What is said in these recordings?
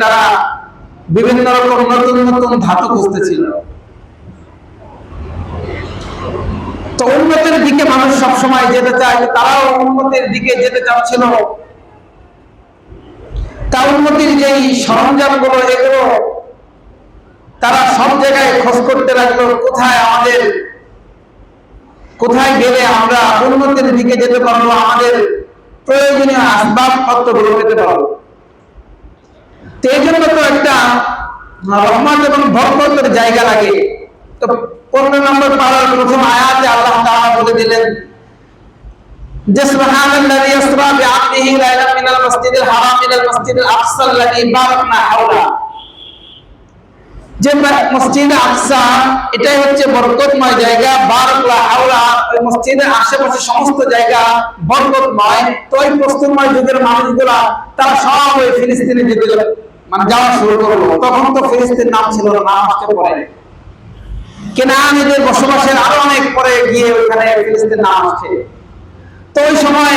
তারা বিভিন্ন রকম নতুন নতুন ধাতু খুঁজতেছিল। তো উন্নতির দিকে মানুষ সবসময় যেতে চায়, তারাও উন্নতির দিকে যেতে চাচ্ছিল। তা উন্নতির যেই সরঞ্জামগুলো, এগুলো তারা সব জায়গায় খোঁজ করতে লাগলো, কোথায় গেলে আমরা উন্নতির দিকে যেতে পারবো, আমাদের প্রয়োজনীয় আসবাবপত্রগুলো পেতে পারবো। তো এই জন্য তো একটা রহমত এবং বরকতের জায়গা লাগে। তো 15 নম্বর পারার প্রথম আয়াতে আল্লাহ তাআলা বলে দিলেন যে সুবহানাল্লাযী ইসরা বিআবদিহি লাইলাম মিনাল মাসজিদিল হারাম ইলাল মাসজিদিল আকসা আল্লাযী বারাকনা হাওলা। যে মসজিদে আকসা এটাই হচ্ছে বরকতময় জায়গা, বারাকনা হাওলা, ওই মসজিদের আশেপাশে সমস্ত জায়গা বরকতময়। তো ওই প্রস্তুতময় যুগের মানুষগুলা তারা সব ওই ফিলিস্তিনে যেতে যাওয়া শুরু করলো। তখন তো ফিলিস্তিন নাম ছিল না, নাম আসতে পরে কেনানীদের বসবাসের আরো অনেক পরে গিয়ে ওইখানে ফিলিস্তিন নাম আসছে। তো ওই সময়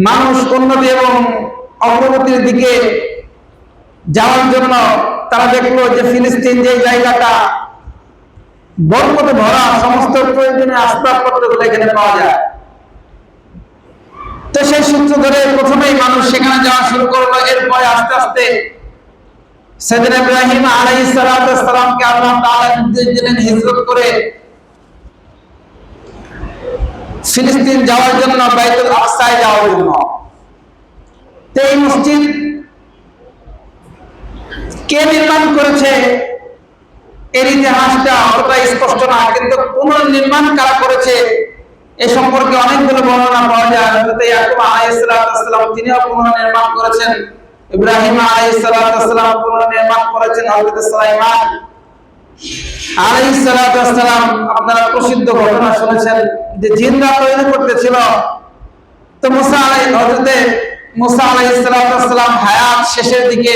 মানুষ উন্নতি এবং অগ্রগতির দিকে যাওয়ার জন্য তারা দেখলো যে ফিলিস্তিন যে জায়গাটা বরকতে ভরা, সমস্ত প্রয়োজনীয় আসবাবপত্রগুলো এখানে পাওয়া যায়। তো সেই সূত্র ধরে প্রথমেই মানুষ সেখানে যাওয়া শুরু করলো। এরপরে আস্তে আস্তে সাইয়েদনা ইব্রাহিম আলাইহিস সালাতু ওয়াস সালামকে আল্লাহ তাআলা নির্দেশ দিলেন হিজরত করে ফিলিস্তিন যাওয়ার জন্য, বাইতুল আকসায় যাওয়ার জন্য। তো এই মসজিদ কে নির্মাণ করেছে এর ইতিহাসটা অতটা স্পষ্ট না, কিন্তু পুনর্নির্মাণ কারা করেছে এ সম্পর্কে অনেকগুলো বর্ণনা পাওয়া যায়। হযরত ইয়াকুব আলাইহিস সালাতু ওয়াস সালাম তিনিও পুনর্নির্মাণ করেছেন, ইব্রাহিম আলাইহিস সালাতু ওয়াস সালাম পুনর্নির্মাণ করেছেন, হযরত সুলাইমান আলাইহিস সালাতু ওয়াস সালাম আপনারা প্রসিদ্ধ ঘটনা শুনেছেন যে জিনরা তৈরি করতেছিল। তো হযরত মুসা আলাইহিস সালাতু ওয়াস সালাম হায়াত শেষের দিকে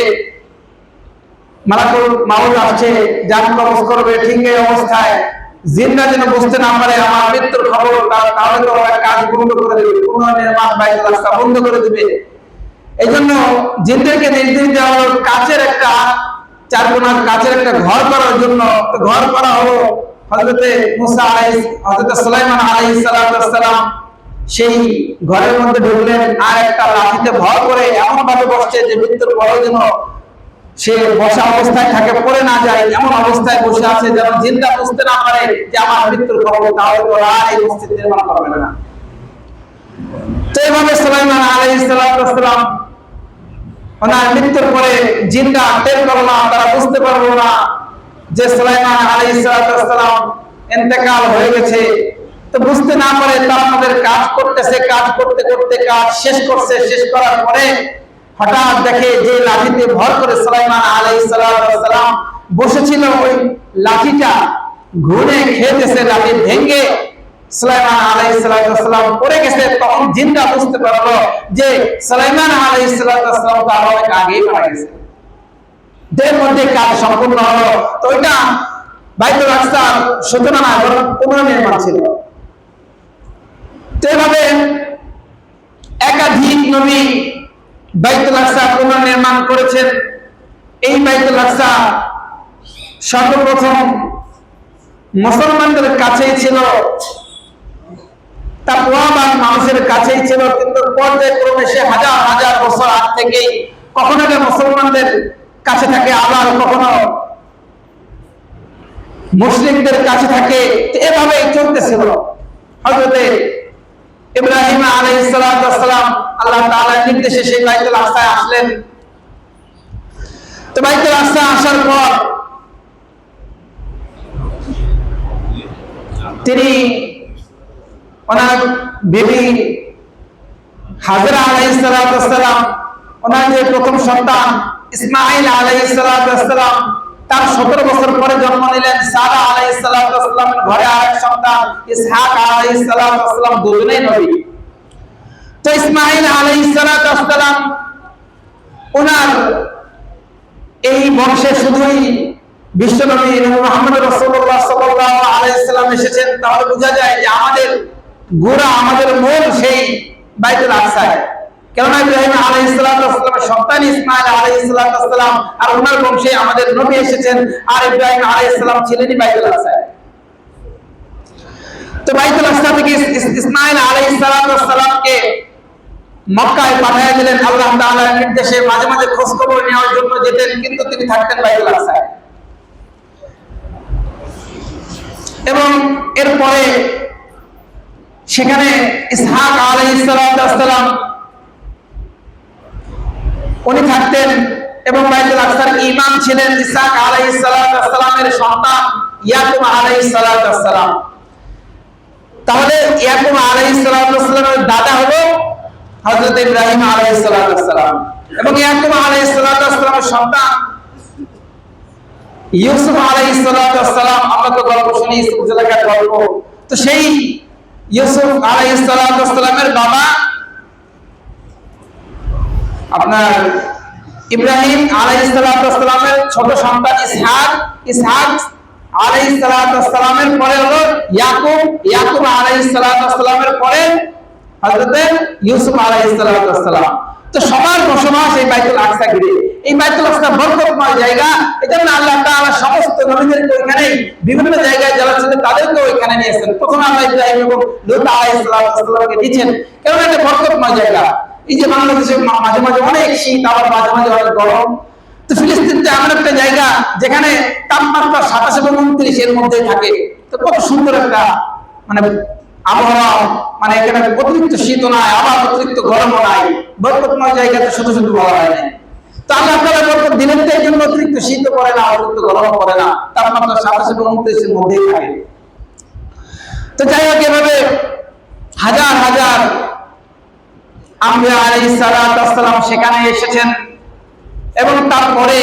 মালাকুল মাউত আসছে, জান কবজ করবে, ঠিক এই অবস্থায় জিনরা যেন বুঝতে না পারে আমার মৃত্যুর খবর, তাহলে তো কাজ বন্ধ করে দেবে, পুনর্নির্মাণ বাইতুল আকসা বন্ধ করে দেবে। এই জন্য জিনদেরকে নির্দেশ দেওয়া হলো কাচের একটা চারকোনা কাচের একটা ঘর করার জন্য। তো ঘর করা হলো। হযরত সুলাইমান আলাইহিস সালাতু ওয়াস সালাম সেই ঘরের মধ্যে ঢুকলেন, আর একটা লাঠিতে ভর করে এমন ভাবে বসছে যে মৃত্যুর পরে যেন সে বসা অবস্থায় থাকে, পড়ে না যায়, এমন অবস্থায় বসে আছে যেন জিনরা বুঝতে না পারে যে আমার মৃত্যুর খবর, তাহলে তো আর এই মসজিদ নির্মাণ করবে না। তো এইভাবে সুলাইমান আলাইহিস সালাতু ওয়াস সালাম ওনার মৃত্যুর পরে জিনরা টের পারলো না, তারা বুঝতে পারলো না যে সুলাইমান আলাইহিস সালাতু ওয়াস সালাম ইন্তেকাল হয়ে গেছে। তো বুঝতে না পারে তারা আমাদের কাজ করতেছে, কাজ করতে করতে কাজ শেষ করছে। শেষ করার পরে হঠাৎ দেখে যে লাঠিতে ভর করে সুলাইমান আলাইহিস সালাতু ওয়াস সালাম বসেছিল, ওই লাঠিটা ঘুরে খেতেছে, লাঠি ভেঙে সুলাইমান আলাইহিস সালাতু ওয়াস সালাম পড়ে গেছে। তখন জিনরা বুঝতে পারলো যে সুলাইমান আলাইহিস সালাতু ওয়াস সালাম তো অনেক আগেই মারা গেছে। এর মধ্যে কাজ সম্পূর্ণ হলো। তো ওইটা বাইতুল আকসার সূচনা না, বরং পুনর্নির্মাণ ছিল। তো এভাবে একাধিক নবী বাইতুল আকসা পুনর্নির্মাণ করেছেন। এই বাইতুল আকসা সর্বপ্রথম মুসলমানদের কাছেই ছিল, তাকওয়াবান মানুষের কাছেই ছিল, কিন্তু পর্যায়ক্রমে সে হাজার হাজার বছর আগ থেকেই কখনো মুসলমানদের কাছে থাকে, আবার কখনো মুসলিমদের কাছে থাকে। এভাবেই চলতেছিল। হযরত ইব্রাহিম আলাইহিস সালাতু ওয়াস সালাম আল্লাহ তাআলার নির্দেশে সেই বাইতুল আকসায় আসলেন। তো বাইতুল আকসা আসার পর তিনি ওনার বিবি হাজরা আলাইহিস সালাতু ওয়াস সালাম, ওনার যে প্রথম সন্তান ইসমাঈল আলাইহিস সালাতু ওয়াস সালাম, তার 17 বছর পরে জন্ম নিলেন সারা আলাইহিস সালাতু ওয়াস সালামের ঘরে আরেক সন্তান ইসহাক আলাইহিস সালাতু ওয়াস সালাম, দুজনেই নবী। তো ইসমাঈল আলাইহিস সালাতু ওয়াস সালাম ওনার এই বংশে শুধুই বিশ্বনবী মুহাম্মদ রাসূলুল্লাহ সাল্লাল্লাহু আলাইহি ওয়াসাল্লাম এসেছেন, তাহলে বোঝা যায় যে আমাদের গোড়া, আমাদের মূল সেই বাইতুল আকসায়। কেননা ইব্রাহিম আলাইহিস সালামের সন্তান ইসমাঈল আলাইহিস সালাম, আর ওনার বংশে আমাদের নবী এসেছেন। আর ইব্রাহিম আলাইহিস সালাম ছিলেনই বাইতুল আকসায়। তো বাইতুল আকসা থেকে ইসমাঈল আলাইহিস সালামকে মক্কায় পাঠিয়ে দিলেন আল্লাহ তাআলার নির্দেশে। মাঝে মাঝে খোঁজ খবর নেওয়ার জন্য যেতেন, কিন্তু তিনি থাকতেন বাইতুল আকসায়। এবং এরপরে সেখানে ইসহাক আলাইহিস সালাম উনি থাকতেন এবং বাইতুল আকসার ইমাম ছিলেন ইসহাক আলাইহিস সালামের সন্তান ইয়াকুব আলাইহিস সালাম। তাহলে ইয়াকুব আলাইহিস সালামের দাদা হলো হযরত ইব্রাহিম আলাইহিস সালাম, এবং ইয়াকুব আলাইহিস সালামের সন্তান ইউসুফ আলাইহিস সালাম। আমরা তো গল্প শুনি, ইউসুফ জুলাইখার গল্প। তো সেই ইউসুফ আলাইহিস সালামের বাবা আপনার ইব্রাহিম আলাইহিস সালামের ছোট সন্তান ইসহাক আলাইহিস সালামের পরে হলো ইয়াকুব আলাইহিস সালামের পরে হযরত ইউসুফ আলাইহিস সালাম। তো সবার বসবাস এই বাইতুল আকসা ঘিরে। এই বাইতুল আকসা বরকতময় জায়গা, এজন্য আল্লাহ তাআলা সমস্ত নবীদেরকে ওইখানে বিভিন্ন জায়গায় যারা ছিলেন তাদেরকে ওইখানে নিয়েছেন। প্রথমে আল্লাহ ইব্রাহিম এবং লূত আলাইহিস সালামকে দিয়েছেন, কারণ এটা বরকতময় জায়গা। এই যে বাংলাদেশে মাঝে মাঝে অনেক শীত, আবার মাঝে মাঝে অনেক গরম। তো ফিলিস্তিনটা এমন একটা জায়গা যেখানে তাপমাত্রা 27 এবং 29 এর মধ্যে থাকে। তো কত সুন্দর একটা মানে আবহাওয়া, মানে এখানে অতিরিক্ত শীত নাই, আবার অতিরিক্ত গরমও নাই। বরকতময় জায়গাতে শুধু শুধু বলা হয় না। তো আল্লাহ তাআলা বরকত দিলেন, তো এই জন্য অতিরিক্ত শীতও পড়ে না, অতিরিক্ত গরমও পড়ে না, তাপমাত্রা 27 এবং 29 এর মধ্যেই থাকে। তো যাই হোক, এভাবে হাজার হাজার আম্বিয়া আলাইহিস সালাম সেখানে এসেছেন। এবং তারপরে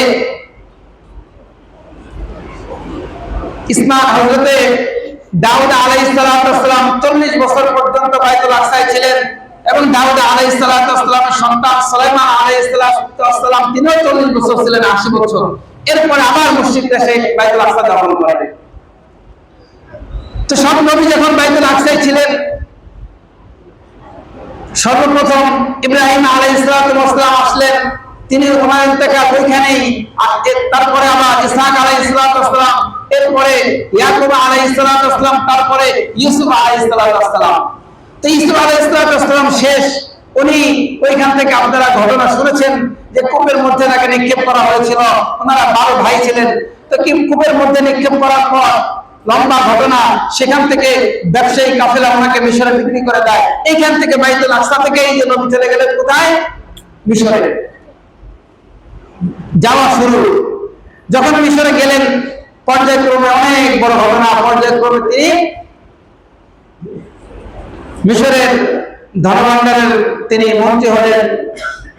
হযরতে দাউদ আলাইহিস সালাম 40 বছর পর্যন্ত বাইতুল আকসায় ছিলেন। এবং দাউদ আলাইহিস সালামের সন্তান সুলাইমান আলাইহিস সালাম তিনিও 40 বছর ছিলেন, 80 বছর। এরপরে আবার মসজিদটা সেই বাইতুল আকসা দখল করেন। তো সব নবী যখন বাইতুল আকসায় ছিলেন, সর্বপ্রথম ইব্রাহিম আলাইহিস সালাম আসলেন, তিনি ওনার ইন্তেকাল ওইখানেই। তারপরে আবার ইসহাক আলাইহিস সালাম, এরপরে ইয়াকুব আলাইহিস সালাম, তারপরে ইউসুফ আলাইহিস সালাম। তো ইউসুফ আলাইহিস সালাম শেষ। উনি ওইখান থেকে আপনারা ঘটনা শুনেছেন যে কূপের মধ্যে তাকে নিক্ষেপ করা হয়েছিল। ওনারা 12 ভাই ছিলেন। তো কূপের মধ্যে নিক্ষেপ করার পর লম্বা ঘটনা, সেখান থেকে ব্যবসায়ী কাফেলা ওনাকে মিশরে বিক্রি করে দেয়। এইখান থেকে বাইতুল আকসা থেকে এই যে নবী চলে গেলেন কোথায়? মিশরে যাওয়া শুরু। যখন মিশরে গেলেন, পর্যায়ক্রমে অনেক বড় ঘটনা। পর্যায়ক্রমে তিনি মিশরের ধনভাণ্ডারের তিনি মন্ত্রী হলেন।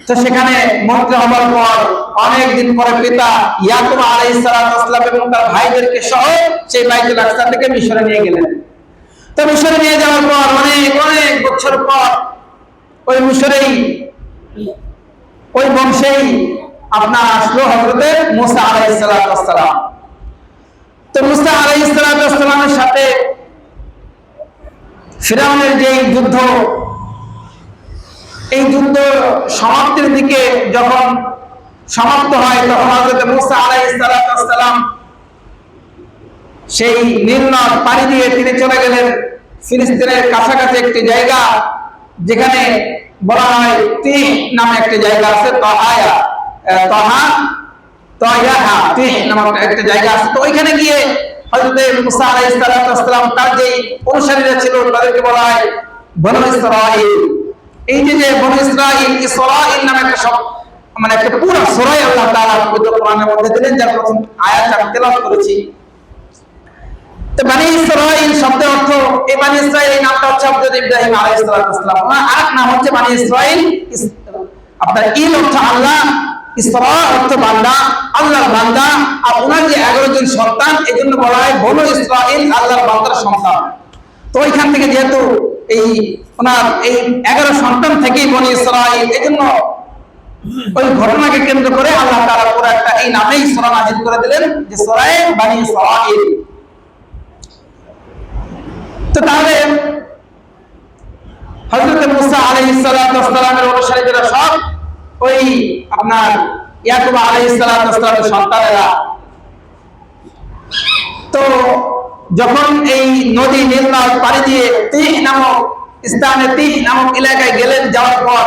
তো সেখানে মন্ত্রী হবার পর অনেকদিন পরে পিতা ইয়াকুব আলাইহিস সালাম এবং তার ভাইদেরকে সহ সেই বাইতুল আকসা থেকে মিশরে নিয়ে গেলেন। তো মিশরে নিয়ে যাওয়ার পর অনেক অনেক বছর পর ওই মিশরেই ওই বংশেই আপনার আসলো হযরতে মুসা আলাইহিস সালাম। তো মুসা আলাইহিস সালামের সাথে ফিরআউনের যে যুদ্ধ, এই যুদ্ধ সমাপ্তির দিকে যখন সমাপ্ত হয়, তখন হযরত মুসা আলাইহিস সালাম সেই নীল নদ পাড়ি দিয়ে তিনি চলে গেলেন ফিলিস্তিনের কাছাকাছি একটি জায়গা, যেখানে বলা হয় তিহ নামে একটি জায়গা আছে। তিহ নামক একটা জায়গা আছে। তো ওইখানে গিয়ে হযরত মুসা আলাইহিস সালাম তার যে অনুসারীরা ছিল তাদেরকে বলা হয় বনু ইসরাঈল। এই যে বনু ইসরাঈল নামে একটা মানে একটা পুরো সূরা আল্লাহ তাআলা পবিত্র কোরআনের মধ্যে দিলেন, যার প্রথম আয়াত আমি তেলাওয়াত করেছি। তো বনি ইসরাঈল শব্দের অর্থ, এই বনি ইসরাঈল এই নামটা হচ্ছে হযরত ইব্রাহিম আলাইহিস সালাম। ওনার আরেক নাম হচ্ছে বনি ইসরাঈল। আপনার ইল অর্থ আল্লাহ, ইসরা অর্থ বান্দা, আল্লাহর বান্দা। আর ওনার যে 11 জন সন্তান, এজন্য বলা হয় বনু ইসরাঈল, আল্লাহর বান্দার সন্তান। তো ওইখান থেকে যেহেতু এই ওনার এই 11 সন্তান থেকেই বনি ইসরাঈল, এজন্য ওই ঘটনাকে কেন্দ্র করে আল্লাহ তাআলা পুরো একটা এই নামেই সূরা নাযিল করে দিলেন, যে সূরা বনি ইসরাঈল। তো তাহলে হযরত মুসা আলাইহিস সালাতু ওয়াস সালামের অনুসারীরা সব ওই আপনার ইয়াকুব আলাইহিস সালাতু ওয়াস সালামের সন্তানেরা। তো যখন এই নদী নীল নদ পাড়ি দিয়ে তিহ নামক স্থানে, তিহ নামক এলাকায় গেলেন, যাওয়ার পর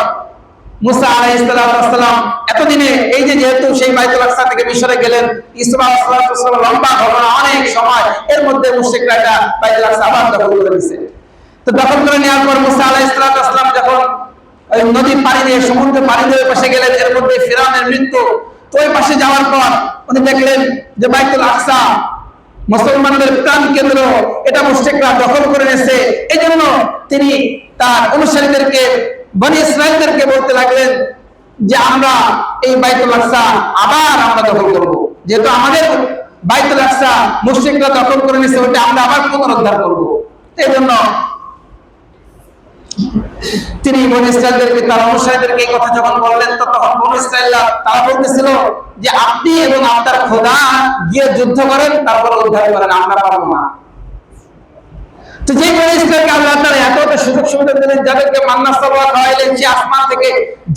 মুসা আলাইহিস সালাতু ওয়াস সালাম এতদিনে এই যে যেহেতু সেই বাইতুল আকসা থেকে মিশরে গেলেন, ইসরা আলাইহিস সালাম লম্বা ঘটনা, অনেক সময়, এর মধ্যে মুশরিকরা এটা বাইতুল আকসা আবার দখল করে নিয়েছে। তো দখল করে নেওয়ার পর মুসা আলাইহিস সালাতু ওয়াস সালাম যখন ওই নদী পাড়ি দিয়ে, সমুদ্র পাড়ি দিয়ে পাশে গেলেন, এর মধ্যে ফিরআউনের মৃত্যু। তো ওই পাশে যাওয়ার পর উনি দেখলেন যে বাইতুল আকসা মুসলমানদের প্রাণ কেন্দ্র, এটা মুশরিকরা দখল করে নিয়েছে। এই জন্য তিনি তার অনুসারীদেরকে, বনি ইসরাইলদেরকে বলতে লাগলেন যে আমরা এই বাইতুল আকসা আবার আমরা দখল করব, যেহেতু আমাদের বাইতুল আকসা মুশরিকরা দখল করে নিয়েছে, ওটা আমরা আবার পুনরুদ্ধার করব। এই জন্য তিনি বনি ইসরাইলদেরকে, তার অনুসারীদেরকে এই কথা যখন বললেন, তো তখন বনি ইসরাইলরা তারা বলতেছিল যে আপনি এবং আপনার খোদা গিয়ে যুদ্ধ করেন, তারপর উদ্ধার করেন, আমরা পারবো না। তো যে বনি ইসরাইলকে আল্লাহ তাআলা এতটা সুযোগ সুবিধা দিলেন, যাদেরকে মান্না সালওয়া খাওয়াইলেন, সে আসমান থেকে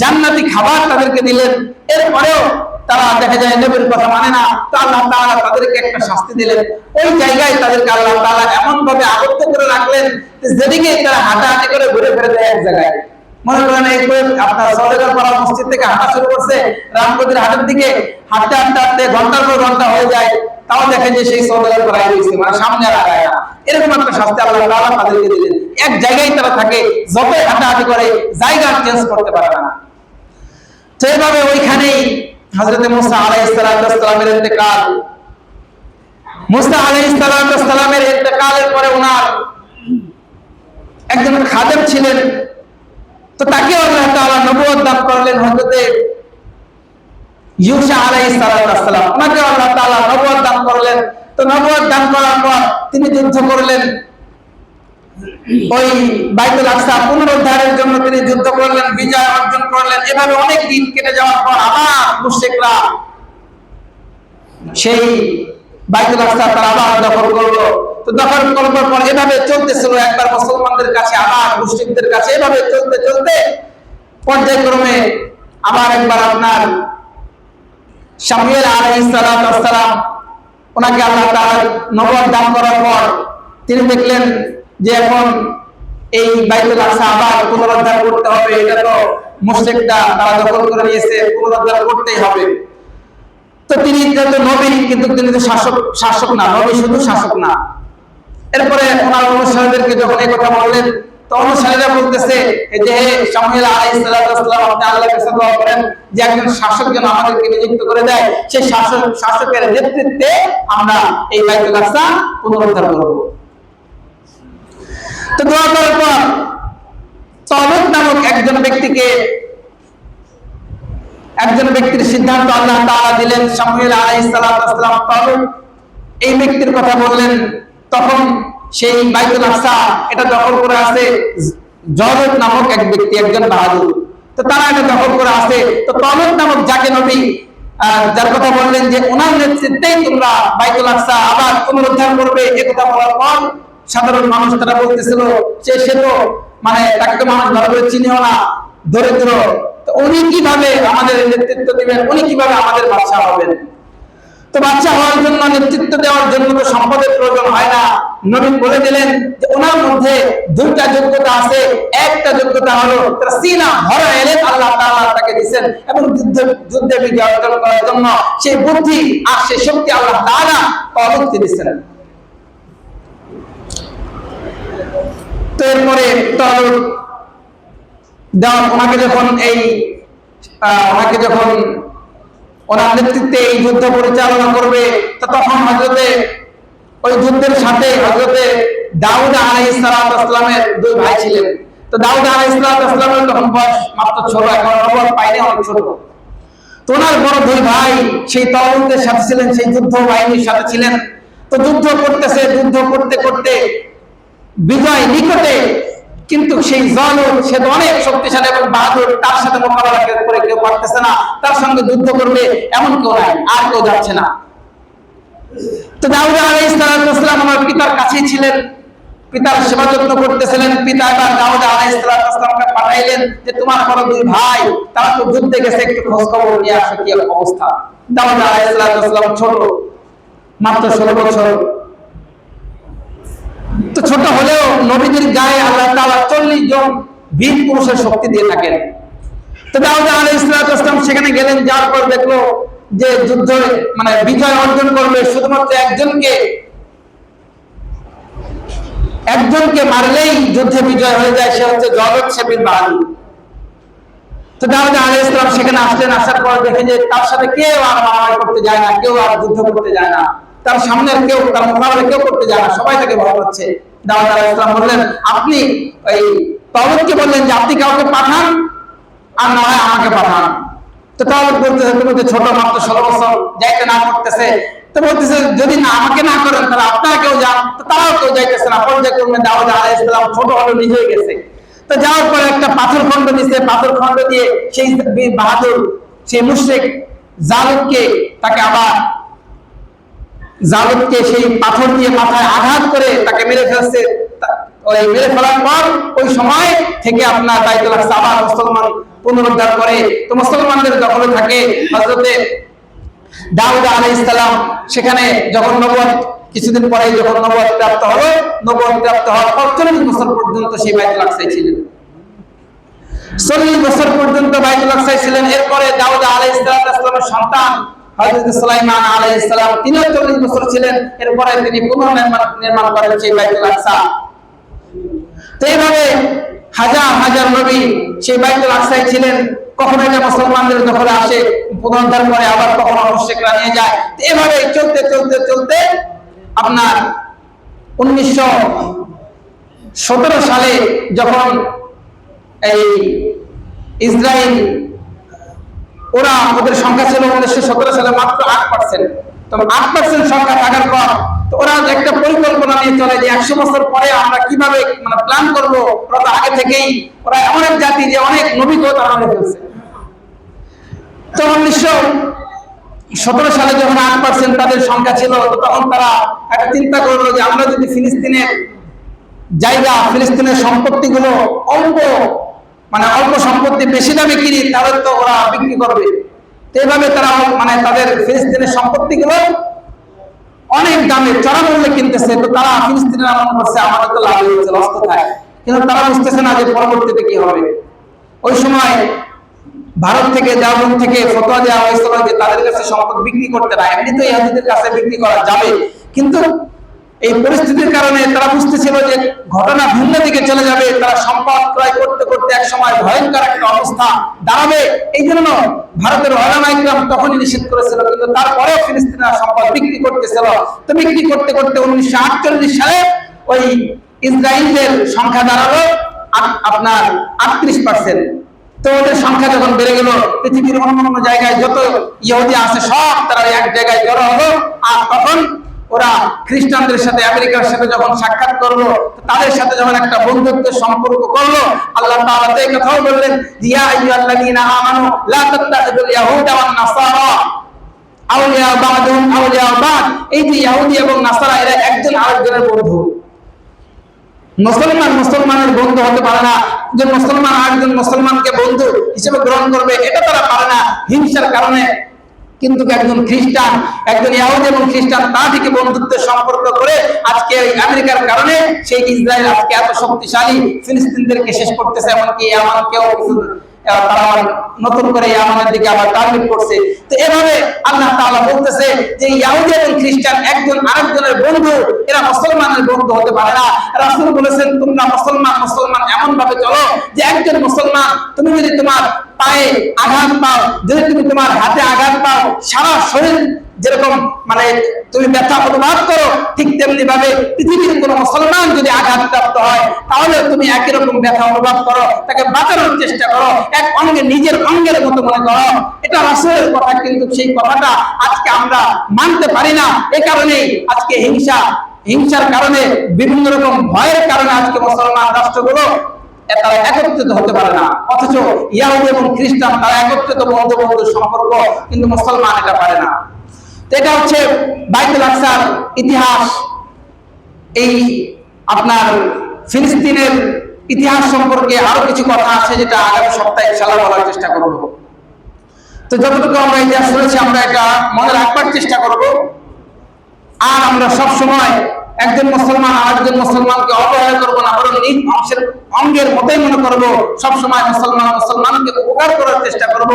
জান্নাতি খাবার তাদেরকে দিলেন, এরপরেও তারা দেখা যায় নবীর কথা মানে না। তো আল্লাহ তাআলা তাদেরকে একটা শাস্তি দিলেন। ওই জায়গায় তাদেরকে আল্লাহ তাআলা এমন ভাবে আবদ্ধ করে রাখলেন যে যেদিকে তারা হাঁটাহাঁটি করে ঘুরে ফিরে যায় এক জায়গায়। মনে করেন এই আপনার সওদাগর পাড়া মসজিদ থেকে হাঁটা শুরু করছে রামগতির হাটের দিকে, হাঁটতে হাঁটতে হাঁটতে ঘন্টার পর ঘন্টা হয়ে যায়, তাও দেখেন যে সেই সওদাগর পাড়ায় রয়েছে, মানে সামনে আর আগায় না। এরকম একটা শাস্তি আল্লাহ তাআলা তাদেরকে দিলেন। এক জায়গায় তারা থাকে, যতই হাঁটাহাঁটি করে জায়গা চেঞ্জ করতে পারে না। তো এইভাবে ওইখানেই হযরত মুসা আলাইহিস সালামের ইন্তেকাল। মুসা আলাইহিস সালামের ইন্তেকালের পরে ওনার একজন খাদেম ছিলেন, তো তাকে আল্লাহ তাআলা নবুয়ত দান করলেন, হযরত ইউসা আলাইহিস সালাম, ওনাকে আল্লাহ তাআলা নবুয়ত দান করলেন। তো নবুয়ত দান করার পর তিনি যুদ্ধ করলেন, ওই বাইতুল আকসা পুনরুদ্ধারের জন্য তিনি যুদ্ধ করলেন, বিজয় অর্জন করলেন। এভাবে অনেক দিন কেটে যাওয়ার পর আবার মুশরিকরা সেই বাইতুল আকসা তারা আবার দখল করলো। তো দখল করার পর এভাবে চলতেছিল, একবার মুসলমানদের কাছে, আবার মুশরিকদের কাছে, এভাবে চলতে চলতে পর্যায়ক্রমে আবার একবার আপনার শামুয়েল আলাইহিস সালাম, ওনাকে আল্লাহ তাআলা নবুয়ত দান করার পর তিনি দেখলেন যে এখন এই বাইতুল আকসা আবার পুনরুদ্ধার করতে হবে, এটা তো মুশরিকরা তারা দখল করে নিয়েছে, পুনরুদ্ধার করতেই হবে। তো তিনি যেহেতু নবী, কিন্তু তিনি তো শাসক না, নবী শুধু শাসক না। এরপরে ওনার অনুসারীদেরকে যখন এই কথা বললেন, তো অনুসারীরা বলতেছে যে শামুয়েল আলাইহিস সালাম, আপনি আল্লাহর কাছে দোয়া করেন যে একজন শাসক যেন আমাদেরকে নিযুক্ত করে দেয়, সেই শাসকের নেতৃত্বে আমরা এই বাইতুল আকসা পুনরুদ্ধার করব। তো দোয়া করার পর তালুত নামক একজন ব্যক্তির সিদ্ধান্ত আল্লাহ তাআলা দিলেন। শামুয়েল আলাইহিস সালাম তালুত এই ব্যক্তির কথা বললেন। তখন সেই বাইতুল আকসা এটা দখল করে আছে জালুত নামক এক ব্যক্তি, একজন বাহাদুর। তো তারা এটা দখল করে আছে। তো তালুত নামক যাকে নবী যার কথা বললেন যে ওনার নেতৃত্বেই তোমরা বাইতুল আকসা আবার পুনরুদ্ধার করবে, একথা বলার পর সাধারণ মানুষ তারা বলতেছিল সে তো মানে তাকে তো মানুষ ভালো করে চিনেও না, দরিদ্র, তো উনি কিভাবে আমাদের নেতৃত্ব দিবেন, উনি কিভাবে আমাদের বাদশা হবেন। তো বাদশা হওয়ার জন্য, নেতৃত্ব দেওয়ার জন্য তো সম্পদের প্রয়োজন হয় না। নবী বলে দিলেন যে ওনার মধ্যে দুইটা যোগ্যতা আছে। একটা যোগ্যতা হলো তার সিনা ভরা এলেন আল্লাহ তাআলা তাকে দিবেন, এবং যুদ্ধে বিজয় অর্জন করার জন্য সেই বুদ্ধি আর সেই শক্তি আল্লাহ তাআলা তালুতকে দিবেন। তো এরপরে তালুত ওনাকে যখন ওনার নেতৃত্বে এই যুদ্ধ পরিচালনা করবে, তো তখন হযরতে ওই যুদ্ধের সাথে হযরতে দাউদ আলাইহিস সালামের দুই ভাই ছিলেন। তো দাউদ আলাইহিস সালামের তখন বয়স মাত্র 6, এখন নবুয়ত পায়নি, অনেক ছোট। তো ওনার বড় দুই ভাই সেই তালুতের সাথে ছিলেন, সেই যুদ্ধ বাহিনীর সাথে ছিলেন। তো যুদ্ধ করতে করতে বিজয় নিকটে, কিন্তু সেই জালুত সে তো অনেক শক্তিশালী এবং বাহাদুর, তার সাথে মোকাবেলা করে কেউ পারতেছে না, তার সঙ্গে যুদ্ধ করবে এমন কেউ নাই, আর কেউ যাচ্ছে না। তো দাউদ আলাইহিস সালাম ওনার পিতার কাছেই ছিলেন, পিতার সেবা যত্ন করতেছিলেন। পিতা এবার দাউদ আলাইহিস সালামকে পাঠাইলেন যে তোমার বড় দুই ভাই তারা তো যুদ্ধে গেছে, একটু খোঁজ খবর নিয়ে আসো কি অবস্থা। দাউদ আলাইহিস সালাম ছোট, মাত্র 16 বছর। তো ছোট হলেও নবীদের গায়ে আল্লাহ তাআলা 40 জন বীর পুরুষের শক্তি দিয়ে থাকেন। তো দাউদ আলাইহিস সালাম সেখানে গেলেন, যাওয়ার পর দেখলো যে যুদ্ধ মানে বিজয় অর্জন করবে শুধুমাত্র একজনকে মারলেই যুদ্ধে বিজয় হয়ে যায়, সে হচ্ছে জগৎ সেবিন বাহাদুর। তো দাউদ আলাইহিস সালাম সেখানে আসলেন, আসার পর দেখে যে তার সাথে কেউ আর মারামারি করতে যায় না, কেউ আর যুদ্ধ করতে যায় না, তার সামনে কেউ তার মোকাবেলা কেউ করতে যায় না, সবাই তাকে ভয় করছে। দাউদ আলাইহিস সালাম বললেন, আপনি এই তালুতকে বললেন যে আপনি কাউকে পাঠান আর না হয় আমাকে পাঠান। তো তালুত বলতেছে তুমি তো ছোট, মাত্র 16 বছর, যাইতে না করতেছে। তো বলতেছে যদি না আমাকে না করেন তাহলে আপনারা কেউ যান। তো তারাও কেউ যাইতেছে না। পর্যায়ক্রমে দাউদ আলাইহিস সালাম ছোট হলো নিজে গেছে। তো যাওয়ার পরে একটা পাথর খন্ড দিছে, পাথর খন্ড দিয়ে সেই বাহাদুর সেই মুশরিক জালুতকে সেই পাথর দিয়ে মাথায় আঘাত করে তাকে মেরে ফেলছে। ওই মেরে ফেলার পর ওই সময় থেকে আপনার বাইতুল আকসা আবার মুসলমান পুনরুদ্ধার করে। তো মুসলমানদের দখলে থাকে। হযরতে দাউদ আলাইহিস সালাম সেখানে যখন নবুয়ত কিছুদিন পরে যখন নবুয়ত প্রাপ্ত হলো, নবুয়ত প্রাপ্ত হওয়ার পর 40 বছর পর্যন্ত সেই বাইতুল আকসায় ছিলেন। 40 বছর পর্যন্ত বাইতুল আকসায় ছিলেন। এরপরে দাউদ আলাইহিস সালামের সন্তান হযরত সুলাইমান আলাইহিস সালাম তিনি 40 বছর ছিলেন। এরপরে তিনি পুনর্নির্মাণ করেন সেই বাইতুল আকসা। তো এইভাবে হাজার হাজার নবী সেই বাইতুল আকসায় ছিলেন। কখনো এটা মুসলমানদের দখলে আসে, পুনরুদ্ধার করে, আবার কখনো মুশরিকরা নিয়ে যায়। তো এভাবে চলতে চলতে চলতে আপনার 1917 সালে যখন এই ইসরায়েল ওদের সংখ্যা ছিল 1917 সালে মাত্র 8%। তো 8% সংখ্যা থাকার পর ওরা একটা পরিকল্পনা নিয়ে চলে যে 100 বছর পরে আমরা কিভাবে মানে প্ল্যান করবো। ওরা তো আগে থেকেই ওরা এমন এক জাতি যে অনেক নবীকেও তারা মেরে ফেলছে। তো 1917 সালে যখন 8% তাদের সংখ্যা ছিল, তখন তারা একটা চিন্তা করলো যে আমরা যদি ফিলিস্তিনের জায়গা, ফিলিস্তিনের সম্পত্তিগুলো অল্প সম্পত্তি বেশি দামে কিনি, তাহলে তো ওরা বিক্রি করবে। তো এইভাবে তারা মানে তাদের ফিলিস্তিনের সম্পত্তিগুলো অনেক দামে চড়া মূল্যে কিনতেছে। তো তারা ফিলিস্তিনের মনে করছে আমাদের তো লাভ হয়েছে, লস কোথায়, কিন্তু তারা বুঝতেছে না যে পরবর্তীতে কি হবে। ওই সময় ভারত থেকে, দেওবন্দ থেকে ফতোয়া দেওয়া হয়েছিল যে তাদের কাছে সম্পদ বিক্রি করতে না, এমনি তো ইহুদিদের কাছে বিক্রি করা যাবে। কিন্তু এই পরিস্থিতির কারণে তারা বুঝতেছিল যে ঘটনা ভিন্ন দিকে চলে যাবে, তারা সম্পদ ক্রয় করতে করতে এক সময় ভয়ঙ্কর একটা অবস্থা দাঁড়াবে। এই জন্য ভারতের উলামায়ে কিরাম তখনই নিষেধ করেছিল, কিন্তু তারপরেও ফিলিস্তিনিরা সম্পদ বিক্রি করতেছিল। তো বিক্রি করতে করতে 1948 সালে ওই ইসরায়েলের সংখ্যা দাঁড়ালো আপনার 38%। তো ওদের সংখ্যা যখন বেড়ে গেল, পৃথিবীর অন্যান্য জায়গায় যত ইহুদি আছে সব তারা এক জায়গায় জড়ো হলো। আর তখন ওরা খ্রিস্টানদের সাথে, আমেরিকার সাথে যখন সাক্ষাৎ করলো, তাদের সাথে যখন একটা বন্ধুত্বের সম্পর্ক করলো, আল্লাহ তাআলা এই কথাও বললেন, ইয়া আইয়ুহাল্লাযীনা আমানু লা তাত্তাখিযুল ইয়াহুদা ওয়ান নাসারা আউলিয়া বা'দুহুম আউলিয়া বা'দ। এই যে ইহুদি এবং নাসারা এরা একজন আরেকজনের বন্ধু। মুসলমানের বন্ধু হতে পারে না, যে মুসলমান আরেকজন মুসলমানকে বন্ধু হিসেবে গ্রহণ করবে, এটা তারা পারে না হিংসার কারণে। কিন্তু একজন খ্রিস্টান, একজন ইহুদি এবং খ্রিস্টান তার থেকে বন্ধুত্বের সম্পর্ক করে আজকে আমেরিকার কারণে সেই ইসরায়েল আজকে এত শক্তিশালী, ফিলিস্তিনিদেরকে শেষ করতেছে। এমনকি ইয়ামানকেও তারা নতুন করে ইয়ামানের দিকে আবার টার্গেট করছে। তো এভাবে আল্লাহ তাআলা বলতেছে যে ইহুদি এবং খ্রিস্টান একজন আরেকজনের বন্ধু, এরা মুসলমানের বন্ধু হতে পারে না। রাসূল বলেছেন তোমরা মুসলমান এমন ভাবে চলো যে একজন মুসলমান, তুমি যদি তোমার পায়ে আঘাত পাও, যদি তুমি তোমার হাতে আঘাত পাও, সারা শরীর যেরকম মানে তুমি ব্যথা অনুভব করো, ঠিক তেমনি ভাবে পৃথিবীর কোন মুসলমান যদি আঘাতপ্রাপ্ত হয়, তাহলে তুমি একই রকম ব্যথা অনুভব করো, তাকে বাঁচানোর চেষ্টা করো, এক অঙ্গে নিজের অঙ্গের মতো মনে করো। এটা রাসূলের কথা, কিন্তু সেই কথাটা আজকে আমরা মানতে পারি না। এই কারণেই আজকে হিংসার কারণে, বিভিন্ন রকম ভয়ের কারণে আজকে মুসলমান রাষ্ট্রগুলো তারা একত্রিত হতে পারে না। অথচ ইহুদি এবং খ্রিস্টান তারা একত্রিত বন্ধু সম্পর্ক, কিন্তু মুসলমান এটা পারে না। এটা হচ্ছে বাইতুল আকসার ইতিহাস। এই আপনার ফিলিস্তিনের ইতিহাস সম্পর্কে আরো কিছু কথা আছে, যেটা আগামী সপ্তাহে ইনশাআল্লাহ বলার চেষ্টা করব। তো যতটুকু আমরা ইতিহাস শুনেছি আমরা এটা মনে রাখবার চেষ্টা করব। আর আমরা সব সময় একজন মুসলমান আরেকজন মুসলমানকে অবহেলা করবো না, বরং নিজ অঙ্গের মতোই মনে করবো। সবসময় মুসলমান মুসলমানকে উপকার করার চেষ্টা করব।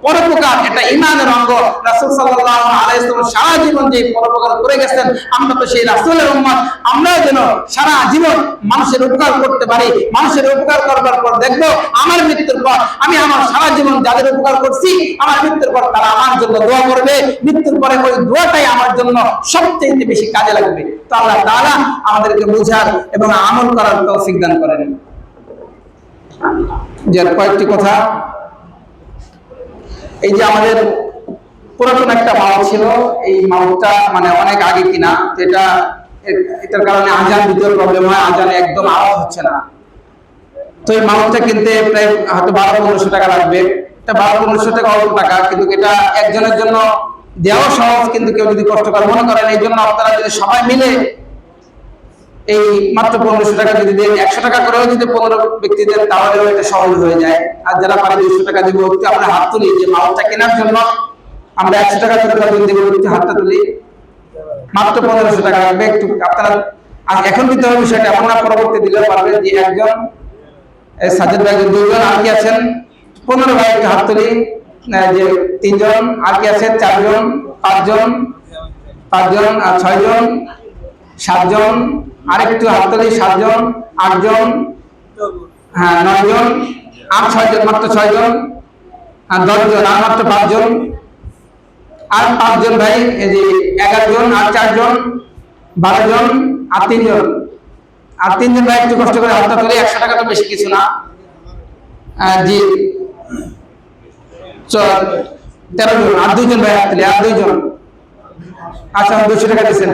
পরোপকার এটা ঈমানের অঙ্গ। রাসূল সাল্লাল্লাহু আলাইহি ওয়াসাল্লাম সারা জীবন যে পরোপকার করে গেছেন, আমরা তো সেই রাসূলের উম্মত। আমরাও যেন সারা জীবন মানুষের উপকার করতে পারি। মানুষের উপকার করবার পর দেখবো আমার মৃত্যুর পর আমি আমার সারা জীবন যাদের উপকার করছি, আমার মৃত্যুর পর তারা আমার জন্য দোয়া করবে। মৃত্যুর পরে ওই দোয়াটাই আমার জন্য সবচেয়ে বেশি কাজে লাগবে। তো আল্লাহ তাআলা আমাদেরকে বুঝার এবং আমল করার তৌফিক দান করেন। যে কয়েকটি কথা, এই যে আমাদের পুরাতন একটা মাউথ ছিল, এই মাউথটা মানে অনেক আগে কিনা, এটার কারণে আজান দিতে প্রবলেম হয়, আজানে একদম আওয়াজ হচ্ছে না। তো এই মাউথটা কিনতে প্রায় হয়তো 1200-1500 টাকা লাগবে। এটা 1200-1500 টাকা অল্প টাকা, কিন্তু এটা একজনের জন্য দেওয়া সহজ, কিন্তু কেউ যদি কষ্ট করে মনে করেন, এই জন্য আপনারা যদি সবাই মিলে এই মাত্র 1500 টাকা যদি দেন, 100 টাকা করেও যদি 15 ব্যক্তি দেন, তাহলেও এটা সহজ হয়ে যায়। আর যারা পারে 200 টাকা দিব, একটু আমরা হাত তুলি যে মাউথটা কেনার জন্য আমরা 100 টাকা করে দিব, একটু হাতটা তুলি। মাত্র 1500 টাকা লাগবে। একটু আপনারা এখন দিতে হবে বিষয়টা, আপনারা পরবর্তী দিলে পারবেন। যে একজন সাজ্জাদ ভাই, দুইজন, আর কি আছেন 15 ভাই, একটু হাত তুলি। যে 3 জন, আর কি আছেন 4 জন, 5 জন, আর 6 জন, 7 জন, আরেকটু হাত তুলি, 7 জন, 8 জন, হ্যাঁ 9 জন, আর 6 জন, মাত্র 6 জন, আর 10 জন, আর মাত্র 5 জন, আর 5 জন ভাই, এই যে 11 জন, আর 4 জন, 12 জন, আর 3 জন, আর 3 জন ভাই একটু কষ্ট করে হাতটা তুলি। 100 টাকা তো বেশি কিছু না। জি 13 জন, আর 2 জন ভাই হাত তুলি, আর 2 জন। আচ্ছা 200 টাকা দিচ্ছেন।